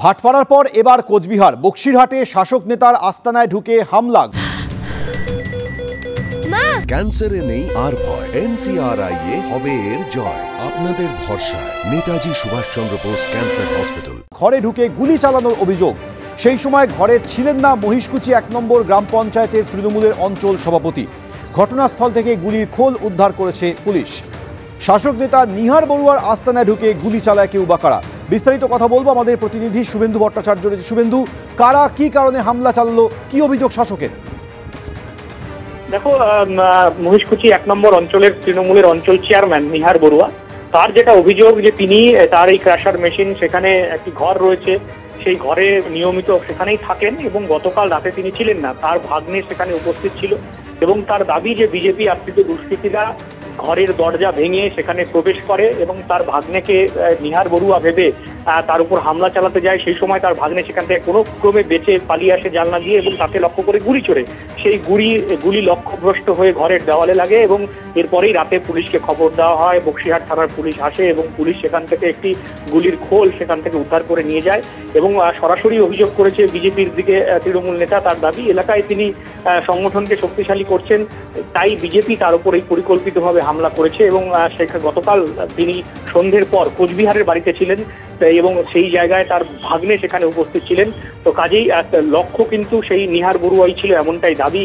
ভাটপাড়ার পর এবার কোচবিহার বক্সিরহাটে শাসক নেতার আস্তানায় ঢুকে হামলা। ক্যান্সারে নেই আর ভয়, NCRI-এ হবে এর জয়। আপনাদের ভরসা নেতাজি সুভাষচন্দ্র বোস ক্যান্সার হসপিটাল। ঘরে ঢুকে গুলি চালানোর অভিযোগ। সেই সময় ঘরে ছিলেন না মহিষকুচি 1 নম্বর গ্রাম পঞ্চায়েতের তৃণমূলের অঞ্চল সভাপতি। ঘটনাস্থল থেকে গুলির খোল উদ্ধার করেছে পুলিশ। শাসক নেতা নিহার বড়ুয়ার আস্তানায় ঢুকে গুলি চালায় কেউ বা কারা, বিস্তারিত কথা বলবো আমাদের প্রতিনিধি শুভেন্দু ভট্টাচার্য। শুভেন্দু, কারা কি কারণে হামলা চালালো, কি অভিযোগ শাসকের? দেখো, মহিষকুচি 1 নম্বর অঞ্চলের তৃণমূলের অঞ্চল চেয়ারম্যান নিহার বড়ুয়া, তার যেটা অভিযোগ যে তিনি তার এই ক্র্যাশার মেশিন, সেখানে একটি ঘর রয়েছে, সেই ঘরে নিয়মিত সেখানেই থাকেন এবং গতকাল রাতে তিনি ছিলেন না, তার ভাগ্নে সেখানে উপস্থিত ছিল এবং তার দাবি যে বিজেপি আশ্রিত দুষ্কৃতীরা ঘরের দরজা ভেঙে সেখানে প্রবেশ করে এবং তার ভাগ্নেকে নিহার বড়ুয়া ভেবে তার উপর হামলা চালাতে যায়। সেই সময় তার ভাগ্নে সেখান থেকে কোনো ক্রমে বেঁচে পালিয়ে আসে জানলা দিয়ে এবং তাকে লক্ষ্য করে গুলি ছোড়ে। সেই গুলি লক্ষ্যভ্রষ্ট হয়ে ঘরের দেওয়ালে লাগে এবং এরপরেই রাতে পুলিশকে খবর দেওয়া হয়। বক্সিরহাট থানার পুলিশ আসে এবং পুলিশ সেখান থেকে একটি গুলির খোল সেখান থেকে উদ্ধার করে নিয়ে যায় এবং সরাসরি অভিযোগ করেছে বিজেপির দিকে তৃণমূল নেতা। তার দাবি এলাকায় তিনি সংগঠনকে শক্তিশালী করছেন, তাই বিজেপি তার উপর এই পরিকল্পিতভাবে হামলা করেছে এবং গতকাল তিনি সন্ধ্যের পর কোচবিহারের বাড়িতে ছিলেন এবং সেই জায়গায় তার ভাগ্নে সেখানে উপস্থিত ছিলেন। তো কাজেই লক্ষ্য কিন্তু সেই নিহার বড়ুয়াই ছিল, এমনটাই দাবি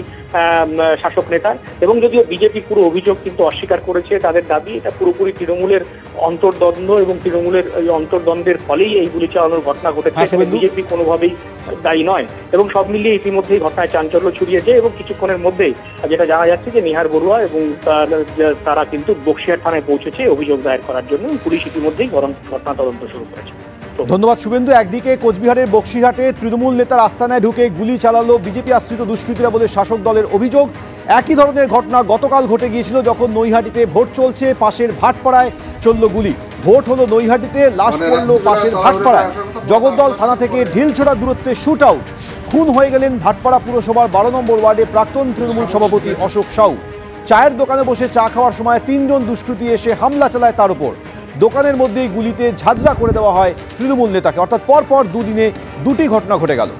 শাসক নেতার। এবং যদিও বিজেপি পুরো অভিযোগ কিন্তু অস্বীকার করেছে, তাদের দাবি এটা পুরোপুরি তৃণমূলের অন্তর্দ্বন্দ্ব এবং তৃণমূলের এই অন্তর্দ্বন্দ্বের ফলেই এই গুলি চালানোর ঘটনা ঘটেছে, বিজেপি কোনোভাবেই দায়ী নয়। এবং সব মিলিয়ে ইতিমধ্যেই ঘটনায় চাঞ্চল্য ছড়িয়েছে এবং কিছুক্ষণের মধ্যেই যেটা জানা যাচ্ছে যে নিহার বড়ুয়া এবং তারা কিন্তু বক্সিরহাট থানায় পৌঁছেছে অভিযোগ দায়ের করার জন্য। পুলিশ ইতিমধ্যেই ঘটনা তদন্ত শুরু করেছে। ধন্যবাদ শুভেন্দু। একদিকে কোচবিহারের বক্সিরহাটে তৃণমূল নেতার আস্তানায় ঢুকে গুলি চালালো বিজেপি আশ্রিত দুষ্কৃতীরা বলে শাসক দলের অভিযোগ। একই ধরনের ঘটনা গতকাল ঘটে গিয়েছিল, যখন নৈহাটিতে ভোট চলছে, পাশের ভাটপাড়ায় চলল গুলি। ভোট হলো নৈহাটিতে, লাশ পড়ল পাশের ভাটপাড়ায়। জগদ্দল থানা থেকে ঢিলছোড়া দূরত্বে শুট আউট। খুন হয়ে গেলেন ভাটপাড়া পুরসভার 12 নম্বর ওয়ার্ডে প্রাক্তন তৃণমূল সভাপতি অশোক সাউ। চায়ের দোকানে বসে চা খাওয়ার সময় 3 জন দুষ্কৃতী এসে হামলা চালায় তার উপর। দোকানের মধ্যেই গুলিতে ঝাঁঝরা করে দেওয়া হয় তৃণমূল নেতাকে। অর্থাৎ পরপর দুদিনে দুটি ঘটনা ঘটে গেল।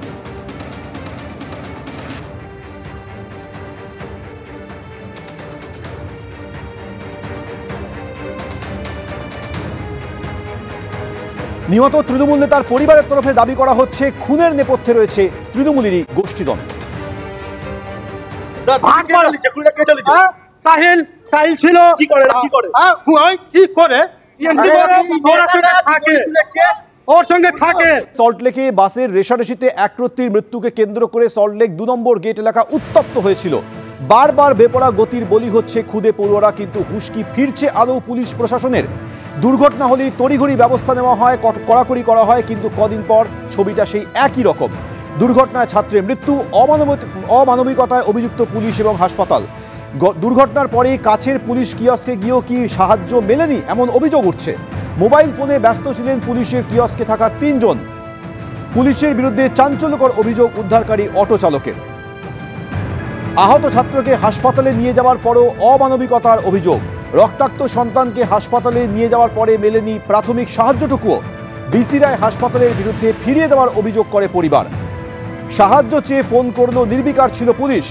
নিহত তৃণমূল নেতার পরিবারের তরফে দাবি করা হচ্ছে খুনের নেপথ্যে রয়েছে তৃণমূলেরই গোষ্ঠীদ্বন্দ্ব। সাহিল ছিল কি করে ওর সঙ্গে থাকে। সল্টলেকে বাসের রেশারেশিতে একরত্তির মৃত্যুকে কেন্দ্র করে সল্টলেক 2 নম্বর গেট এলাকা উত্তপ্ত হয়েছিল। বারবার বেপরা গতির বলি হচ্ছে খুদে পড়ুয়ারা, কিন্তু হুঁশকি ফিরছে আদৌ পুলিশ প্রশাসনের? দুর্ঘটনা হলেই তড়িঘড়ি ব্যবস্থা নেওয়া হয়, কড়াকড়ি করা হয়, কিন্তু কদিন পর ছবিটা সেই একই রকম। দুর্ঘটনায় ছাত্রের মৃত্যু, অমানবিকতায় অভিযুক্ত পুলিশ এবং হাসপাতাল। দুর্ঘটনার পরেই কাছের পুলিশ কিয়স্কে গিয়েও কি সাহায্য মেলেনি, এমন অভিযোগ উঠছে। মোবাইল ফোনে ব্যস্ত ছিলেন পুলিশের কিয়স্কে থাকা 3 জন। পুলিশের বিরুদ্ধে চাঞ্চল্যকর অভিযোগ উদ্ধারকারী অটো চালকের। আহত ছাত্রকে হাসপাতালে নিয়ে যাওয়ার পরও অমানবিকতার অভিযোগ। রক্তাক্ত সন্তানকে হাসপাতালে নিয়ে যাওয়ার পরে মেলেনি প্রাথমিক সাহায্যটুকুও। বিসিরায় হাসপাতালের বিরুদ্ধে ফিরিয়ে দেওয়ার অভিযোগ করে পরিবার। সাহায্য চেয়ে ফোন করলেও নির্বিকার ছিল পুলিশ।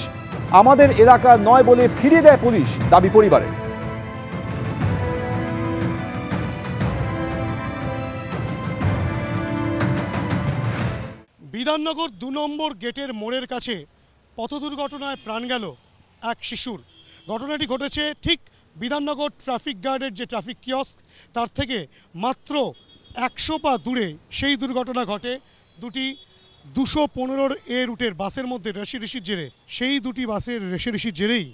আমাদের এলাকা নয় বলে ফিরিয়ে দেয় পুলিশ, দাবি পরিবারের। বিধাননগর 2 নম্বর গেটের মোড়ের কাছে পথ দুর্ঘটনায় প্রাণ গেল এক শিশুর। ঘটনাটি ঘটেছে ঠিক বিধাননগর ট্রাফিক গার্ডের যে ট্রাফিক কিয়স্ক, তার থেকে মাত্র 100 পা দূরে সেই দুর্ঘটনা ঘটে। দুটি 215 এ রুটের বাসের মধ্যে রেশারেশির জেরে, সেই দুটি বাসের রেশারেশির জেরেই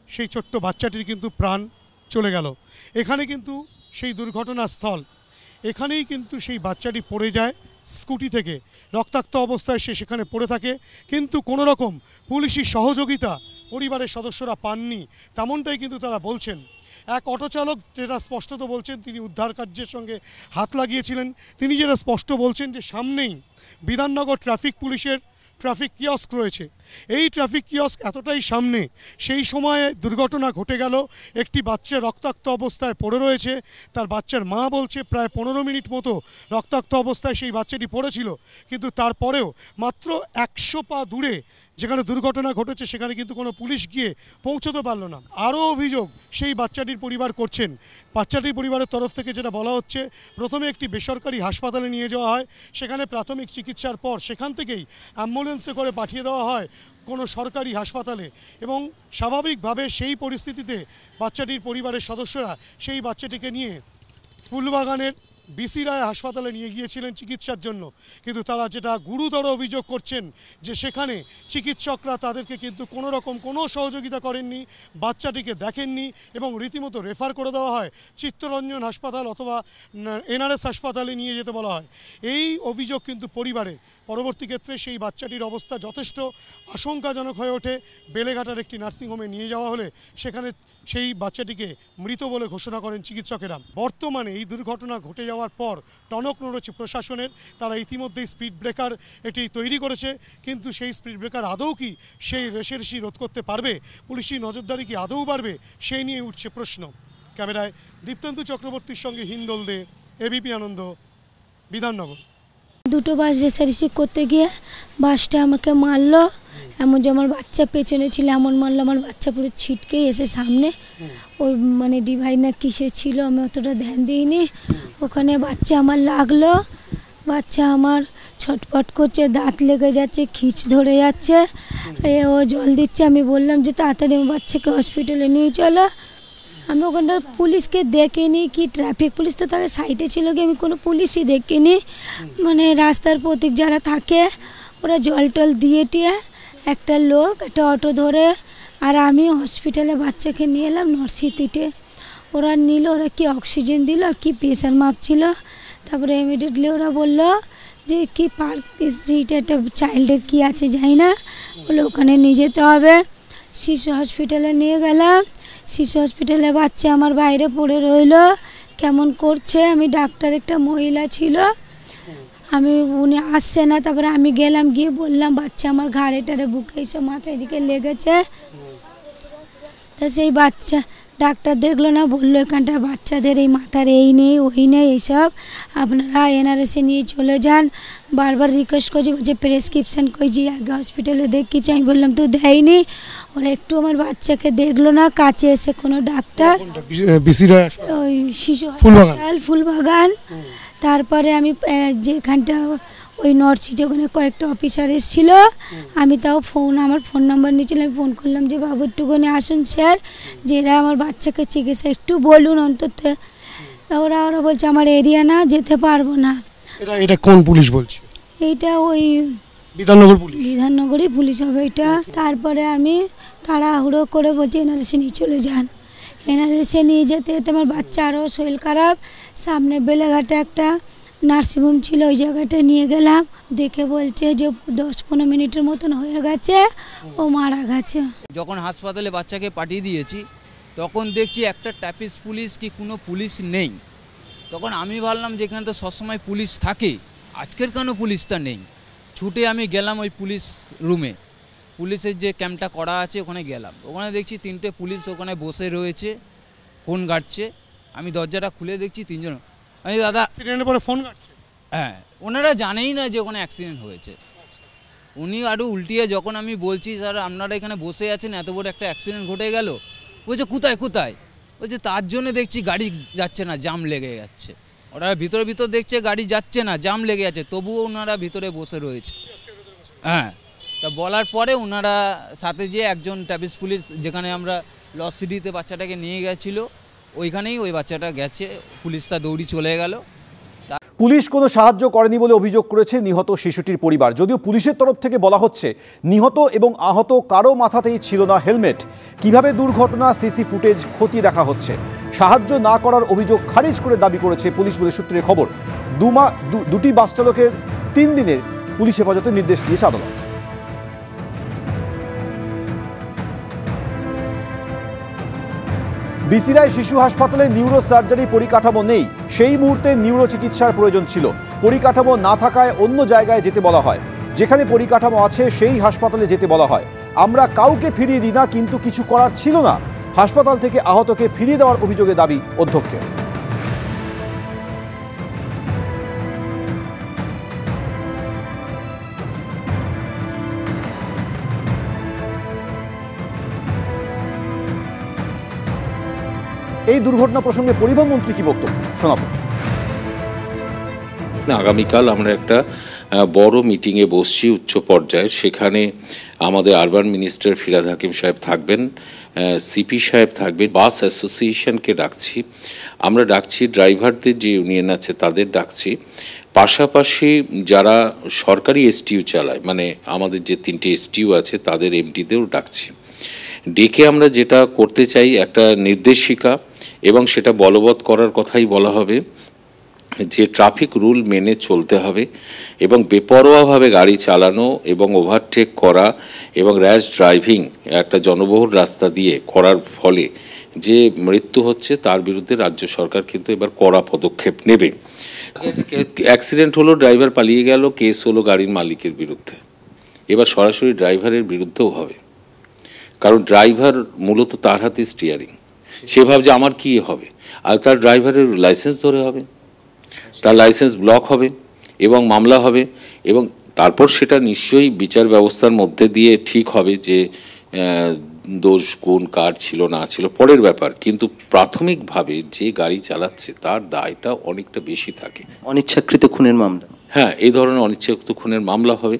সেই ছোট্ট বাচ্চাটির কিন্তু প্রাণ চলে গেল। এখানে কিন্তু সেই দুর্ঘটনাস্থল, এখানেই কিন্তু সেই বাচ্চাটি পড়ে যায় স্কুটি থেকে। রক্তাক্ত অবস্থায় সে সেখানে পড়ে থাকে, কিন্তু কোনো রকম পুলিশি সহযোগিতা পরিবারের সদস্যরা পাননি, তেমনটাই কিন্তু তারা বলছেন। এক অটো চালক যেটা স্পষ্টত বলছেন, তিনি উদ্ধার কার্যের সঙ্গে হাত লাগিয়েছিলেন। তিনি যেটা স্পষ্ট বলছেন যে সামনেই বিধাননগর ট্রাফিক পুলিশের ট্রাফিক কিয়স্ক রয়েছে। এই ট্রাফিক কিয়স্ক এতটাই সামনে, সেই সময়ে দুর্ঘটনা ঘটে গেল। একটি বাচ্চা রক্তাক্ত অবস্থায় পড়ে রয়েছে। তার বাচ্চার মা বলছে প্রায় 15 মিনিট মতো রক্তাক্ত অবস্থায় সেই বাচ্চাটি পড়েছিল, কিন্তু তারপরেও মাত্র 100 পা দূরে যেখানে দুর্ঘটনা ঘটেছে সেখানে কিন্তু কোনো পুলিশ গিয়ে পৌঁছতে পারল না। আরও অভিযোগ সেই বাচ্চাটির পরিবার করছেন। বাচ্চাটির পরিবারের তরফ থেকে যেটা বলা হচ্ছে, প্রথমে একটি বেসরকারি হাসপাতালে নিয়ে যাওয়া হয়, সেখানে প্রাথমিক চিকিৎসার পর সেখান থেকেই অ্যাম্বুলেন্সে করে পাঠিয়ে দেওয়া হয় কোনো সরকারি হাসপাতালে, এবং স্বাভাবিকভাবে সেই পরিস্থিতিতে বাচ্চাটির পরিবারের সদস্যরা সেই বাচ্চাটিকে নিয়ে ফুলবাগানের বিসি রায় হাসপাতালে নিয়ে গিয়েছিলেন চিকিৎসার জন্য। কিন্তু তারা যেটা গুরুতর অভিযোগ করছেন যে সেখানে চিকিৎসকরা তাদেরকে কিন্তু কোনো রকম কোনো সহযোগিতা করেননি, বাচ্চাটিকে দেখেননি এবং রীতিমতো রেফার করে দেওয়া হয় চিত্তরঞ্জন হাসপাতাল অথবা এনআরএস হাসপাতালে নিয়ে যেতে বলা হয়। এই অভিযোগ কিন্তু পরিবারের। পরবর্তী ক্ষেত্রে সেই বাচ্চাটির অবস্থা যথেষ্ট আশঙ্কাজনক হয়ে ওঠে। বেলেঘাটার একটি নার্সিংহোমে নিয়ে যাওয়া হলে সেখানে সেই বাচ্চাটিকে মৃত বলে ঘোষণা করেন চিকিৎসকেরা। বর্তমানে এই দুর্ঘটনা ঘটে যাওয়ার পর টনক নড়েছে প্রশাসনের। তারা ইতিমধ্যেই স্পিড ব্রেকার এটি তৈরি করেছে, কিন্তু সেই স্পিড ব্রেকার আদৌ কি সেই রেষারেষি রোধ করতে পারবে? পুলিশি নজরদারি কি আদৌ বাড়বে? সেই নিয়ে উঠছে প্রশ্ন। ক্যামেরায় দীপ্তেন্দু চক্রবর্তীর সঙ্গে হিন্দল দে, এবিপি আনন্দ, বিধাননগর। দুটো বাস রেষারেষি করতে গিয়ে বাসটা আমাকে মারলো, এমন যে আমার বাচ্চা পেছনে ছিল এমন মারলো, আমার বাচ্চা পুরো ছিটকে এসে সামনে ওই মানে ডিভাইড না কিসে ছিল আমি অতটা ধ্যান দিইনি, ওখানে বাচ্চা আমার লাগলো। বাচ্চা আমার ছটপট করছে, দাঁত লেগে যাচ্ছে, খিঁচ ধরে যাচ্ছে, ও জল দিচ্ছে। আমি বললাম যে তাড়াতাড়ি আমার বাচ্চাকে হসপিটালে নিয়ে চলো। আমি ওখানটা পুলিশকে দেখিনি, কি ট্রাফিক পুলিশ তো তাকে সাইডে ছিল কি, আমি কোনো পুলিশই দেখিনি। মানে রাস্তার প্রতীক যারা থাকে ওরা জল টল দিয়ে টিয়ে একটা লোক একটা অটো ধরে, আর আমি হসপিটালে বাচ্চাকে নিয়ে এলাম নরসিংদীতে। ওরা নিল, ওরা কি অক্সিজেন দিল আর কি প্রেশার মাপছিল। তারপরে ইমিডিয়েটলি ওরা বললো যে কি পার্ক স্ট্রিটে একটা চাইল্ডের কি আছে যাই না, বলে ওখানে নিয়ে যেতে হবে। শিশু হসপিটালে নিয়ে গেলাম। শিশু হসপিটালে বাচ্চা আমার বাইরে পড়ে রইলো, কেমন করছে। আমি ডাক্তার একটা মহিলা ছিল, উনি আসছে না। তারপরে আমি গেলাম, গিয়ে বললাম বাচ্চা আমার ঘাড়ে টাড়ে বুকে এইসব মাথায় দিকে লেগেছে। তা সেই বাচ্চা ডাক্তার দেখলো না, বললো এখানটা বাচ্চাদের এই মাথার এই নেই ওই নেই এইসব, আপনারা এনআরএসে নিয়ে চলে যান। বারবার রিকোয়েস্ট করছি, বলছে প্রেসক্রিপশান কইছি আগে হসপিটালে দেখিয়েছি। আমি বললাম তো দেয়নি। ওরা একটু আমার বাচ্চাকে দেখলো না, কাছে এসে কোনো ডাক্তার ওই শিশু হাসপাতাল ফুলবাগান। তারপরে আমি যেখানটা ওই নর্থসিটি ওখানে কয়েকটা অফিসার এসেছিল, আমি তাও আমার ফোন নাম্বার নিয়েছিলাম। আমি ফোন করলাম যে বাবু একটুখানি আসুন স্যার, যে এরা আমার বাচ্চাকে চিকিৎসা একটু বলুন অন্তত। ওরা বলছে আমার এরিয়া না, যেতে পারবো না। এটা কোন পুলিশ বলছে? এইটা ওই বিধাননগর পুলিশ, বিধাননগরই পুলিশ হবে এটা। তারপরে আমি তাড়াহুড়ো করে বলছি এনআরএসে নিয়ে চলে যান। এনআরএসে নিয়ে যেতে যেতে আমার বাচ্চা আরও শরীর খারাপ। সামনে বেলেঘাটে একটা নার্সিংহোম ছিল, ওই জায়গাটা নিয়ে গেলাম। দেখে বলছে যে 10-15 মিনিটের মতন হয়ে গেছে, ও মারা গেছে। যখন হাসপাতালে বাচ্চাকে পাঠিয়ে দিয়েছি তখন দেখছি একটা ট্রাফিক পুলিশ কি কোনো পুলিশ নেই। তখন আমি ভাবলাম যে এখানে তো সবসময় পুলিশ থাকে, আজকের কেন পুলিশটা নেই। ছুটে আমি গেলাম ওই পুলিশ রুমে, পুলিশের যে ক্যাম্পটা করা আছে ওখানে গেলাম। ওখানে দেখছি 3টে পুলিশ ওখানে বসে রয়েছে, ফোন ঘাটছে। আমি দরজাটা খুলে দেখছি 3জন। আমি দাদা অ্যাক্সিডেন্টের পরে ফোন ঘাটছে? হ্যাঁ, ওনারা জানেই না যে ওখানে অ্যাক্সিডেন্ট হয়েছে। উনি আরও উল্টিয়ে যখন আমি বলছি স্যার আপনারা এখানে বসে আছেন, এত বড় একটা অ্যাক্সিডেন্ট ঘটে গেল, বলছে কোথায় কোথায়, বলছে তার জন্য দেখছি গাড়ি যাচ্ছে না, জাম লেগে যাচ্ছে। ওরা ভিতর দেখছে গাড়ি যাচ্ছে না, জাম লেগে যাচ্ছে, তবুও ওনারা ভিতরে বসে রয়েছে। হ্যাঁ, তা বলার পরে ওনারা সাথে যে একজন ট্রাফিক পুলিশ যেখানে আমরা লস সিটিতে বাচ্চাটাকে নিয়ে গেছিলো ওইখানেই ওই বাচ্চাটা গেছে, পুলিশটা দৌড়ি চলে গেল। পুলিশ কোনো সাহায্য করেনি বলে অভিযোগ করেছে নিহত শিশুটির পরিবার। যদিও পুলিশের তরফ থেকে বলা হচ্ছে নিহত এবং আহত কারো মাথাতেই ছিল না হেলমেট। কিভাবে দুর্ঘটনা সিসি ফুটেজ খতিয়ে দেখা হচ্ছে। সাহায্য না করার অভিযোগ খারিজ করে দাবি করেছে পুলিশ বলে সূত্রের খবর। দুটি বাস চালকের 3 দিনের পুলিশ হেফাজতের নির্দেশ দিয়েছে আদালত। বিসি রায় শিশু হাসপাতালে নিউরো সার্জারি পরিকাঠামো নেই। সেই মুহূর্তে নিউরো চিকিৎসার প্রয়োজন ছিল, পরিকাঠামো না থাকায় অন্য জায়গায় যেতে বলা হয়। যেখানে পরিকাঠামো আছে সেই হাসপাতালে যেতে বলা হয়। আমরা কাউকে ফিরিয়ে দিই না, কিন্তু কিছু করার ছিল না। হাসপাতাল থেকে আহতকে ফিরিয়ে দেওয়ার অভিযোগে দাবি অধ্যক্ষের। এই দুর্ঘটনা প্রসঙ্গে পরিবহন মন্ত্রী কি বক্তব্য শোনাবো। আগামীকাল আমরা একটা বড় মিটিংয়ে বসছি উচ্চ পর্যায়ে। সেখানে আমাদের আরবান মিনিস্টার ফিরহাদ হাকিম সাহেব থাকবেন, সিপি সাহেব থাকবেন, বাস অ্যাসোসিয়েশনকে ডাকছি, আমরা ডাকছি ড্রাইভারদের যে ইউনিয়ন আছে তাদের ডাকছি, পাশাপাশি যারা সরকারি এসটিইউ চালায় মানে আমাদের যে 3টে এসটিইউ আছে তাদের এমডিদেরও ডাকছি। ডেকে আমরা যেটা করতে চাই একটা নির্দেশিকা এবং সেটা বলবৎ করার কথাই বলা হবে যে ট্রাফিক রুল মেনে চলতে হবে এবং বেপরোয়াভাবে গাড়ি চালানো এবং ওভারটেক করা এবং র্যাশ ড্রাইভিং একটা জনবহুল রাস্তা দিয়ে করার ফলে যে মৃত্যু হচ্ছে তার বিরুদ্ধে রাজ্য সরকার কিন্তু এবার কড়া পদক্ষেপ নেবে। অ্যাক্সিডেন্ট হলো, ড্রাইভার পালিয়ে গেল, কেস হলো গাড়ির মালিকের বিরুদ্ধে, এবার সরাসরি ড্রাইভারের বিরুদ্ধেও হবে, কারণ ড্রাইভার মূলত তার হাতে স্টিয়ারিং, সে ভাবছে আমার কি হবে, আর তার ড্রাইভারের লাইসেন্স ধরে হবে, তার লাইসেন্স ব্লক হবে এবং মামলা হবে এবং তারপর সেটা নিশ্চয়ই বিচার ব্যবস্থার মধ্যে দিয়ে ঠিক হবে যে দোষ কোন কার ছিল না ছিল পরের ব্যাপার, কিন্তু প্রাথমিকভাবে যে গাড়ি চালাচ্ছে তার দায়টা অনেকটা বেশি থাকে। অনিচ্ছাকৃত খুনের মামলা, হ্যাঁ, এই ধরনের অনিচ্ছাকৃত খুনের মামলা হবে।